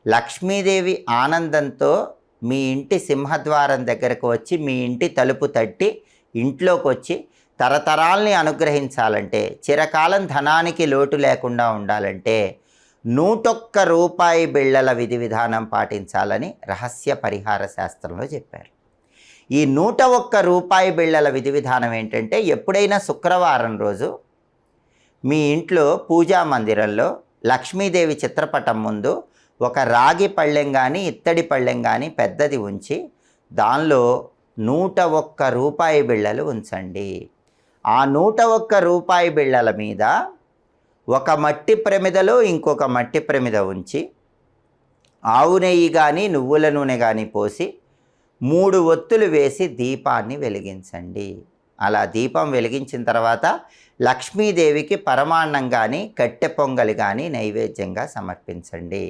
లక్ష్మీదేవి ఆనందంతో మీ ఇంటి సింహద్వారం దగ్గరకు వచ్చి మీ ఇంటి తలుపు తట్టి ఇంట్లోకి వచ్చి తరతరాల్ని అనుగ్రహించాలంటే, చిరకాలం ధనానికి లోటు లేకుండా ఉండాలంటే 101 రూపాయి బిళ్ళల విధి విధానం పాటించాలని రహస్య పరిహార శాస్త్రంలో చెప్పారు. ఈ 101 రూపాయి బిళ్ళల విధి విధానం ఏంటంటే, ఎప్పుడైనా శుక్రవారం రోజు మీ ఇంట్లో పూజా మందిరంలో లక్ష్మీదేవి చిత్రపటం ముందు ఒక రాగి పళ్ళెం కానీ ఇత్తడి పళ్ళెం కానీ పెద్దది ఉంచి దానిలో 101 రూపాయి బిళ్ళలు ఉంచండి. ఆ 101 రూపాయి బిళ్ళల మీద ఒక మట్టి ప్రమిదలో ఇంకొక మట్టి ప్రమిద ఉంచి ఆవు నెయ్యి కానీ నువ్వుల నూనె కానీ పోసి 3 ఒత్తులు వేసి దీపాన్ని వెలిగించండి. అలా దీపం వెలిగించిన తర్వాత లక్ష్మీదేవికి పరమాన్నం కానీ కట్టె పొంగలి కానీ నైవేద్యంగా సమర్పించండి.